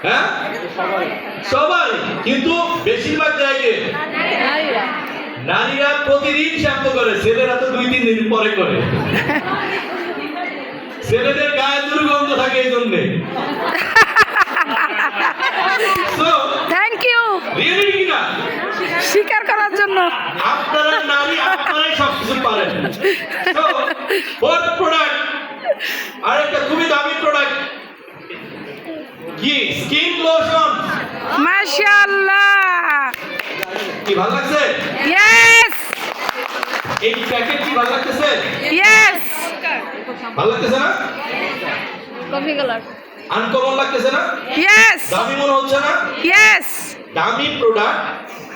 হ্যাঁ সবাই, কিন্তু বেশিরভাগ জায়গায় নারীরা প্রতিদিন শ্যাম্পু করে, ছেলেরা তো 2-3 দিন পরে করে। ছেলেদের গায়ে দুর্গন্ধ থাকে এই জন্যে। থ্যাংক ইউ রিয়েলি কি না স্বীকার করার জন্য। আপনারা নারী, আপনারাই সবকিছু পারেন। তো ফোর্থ প্রোডাক্ট, আরেকটা খুবই দামি প্রোডাক্ট কি, স্কিন লোশন। মাশাআল্লাহ, কি ভালো লাগছে? ইয়েস এই প্যাকেট কি ভালো লাগতেছে? ইয়েস, ভালো লাগতেছে না? কফি কালার আনকমন লাগতেছে না? ইয়েস দামি মনে হচ্ছে না? ইয়েস, দামি প্রোডাক্ট,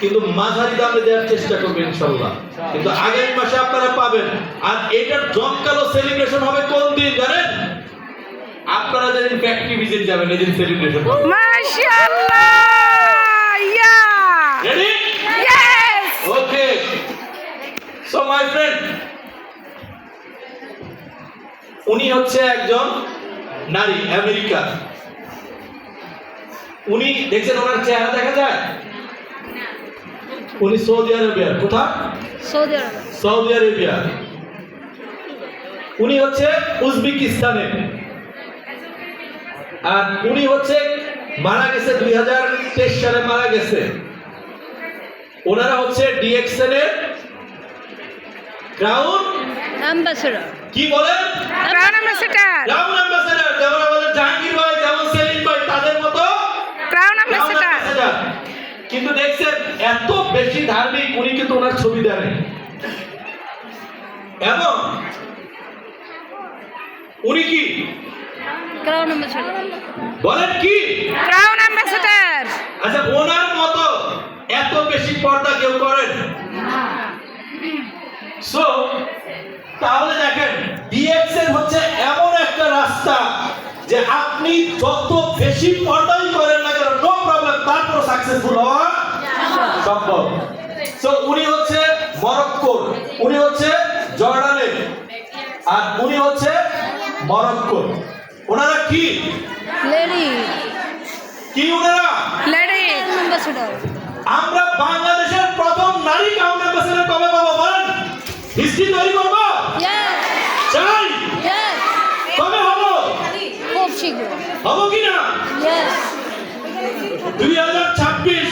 কিন্তু মাঝারি দামে দেওয়ার চেষ্টা করবেন ইনশাআল্লাহ। কিন্তু আগামী মাসে আপনারা পাবেন। আর এটার জমকালো সেলিব্রেশন হবে কোন দিন জানেন? আপনারা যেদিন ফ্যাক্টরি ভিজিট যাবেন এদিন সেলিব্রেশন হবে। মাশাআল্লাহ, yeah ready? Yes. Okay, so my friend, উনি হচ্ছে একজন নারী, আমেরিকা। উনি দেখছেন ওনার চেহারা দেখা যায়? উনি সৌদি আরবিয়ার। কোথা? Saudi Arab. Saudi Arabia. উনি হচ্ছে উজবেকিস্তানে। আর উনি হচ্ছে মারা গেছে 2023 সালে মারা গেছে। ওনারা হচ্ছে ডিএক্সএল এর ক্রাউন অ্যাম্বাসেডর। কি বলেন? Crown ambassador. ক্রাউন অ্যাম্বাসেডর, যেমন আমাদের জাহাঙ্গীর ভাই, যেমন সেলিম ভাই, তাদের মতো ক্রাউন অ্যাম্বাসেডর। কিন্তু দেখছেন এত বেশি ধার্মিক, উনি কিন্তু ওনার ছবি দেন এবং উনি কি ক্রাউন অ্যাম্বাসেডর। বলেন কি? Crown ambassador. আচ্ছা, ওনার মতো এত বেশি পর্দা কেউ করেন? সো তাহলে দেখেন, ডিএক্সএল হচ্ছে এমন একটা রাস্তা যে আপনি যত বেশি পর্দাই করেন না কেন, নো প্রবলেম, তারপর সাকসেসফুল হওয়া সম্ভব। সো উনি হচ্ছে মরক্কোর, উনি হচ্ছে জর্ডানের, আর উনি হচ্ছে মরক্কোর। ওনারা কি লেডি কি ওনারা লেডি অ্যাম্বাসেডর। আমরা বাংলাদেশের প্রথম নারী ক্রাউন অ্যাম্বাসেডর কবে পাবো বলেন? হিস্ট্রি তৈরি করব? ইয়েস চাই। ইয়েস, কবে হবো? খুব শীঘ্র। হবো কি না? ইয়েস 2026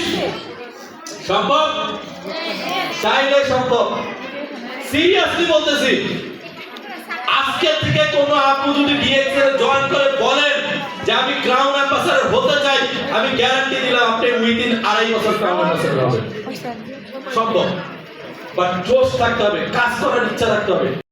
সম্ভব? চাইলে সম্ভব। সিরিয়াসলি বলতেছি, আজকে থেকে কোনো আপু যদি ডিএক্সএল জয়েন করে বলেন যে আমি ক্রাউন অ্যাম্বাসেডর হতে চাই, আমি গ্যারান্টি দিলাম আপনি উইদিন 2.5 বছর ক্রাউন অ্যাম্বাসেডর হবেন। সম্ভব, বাট জোশ থাকতে হবে, কাজ করার ইচ্ছা রাখতে হবে।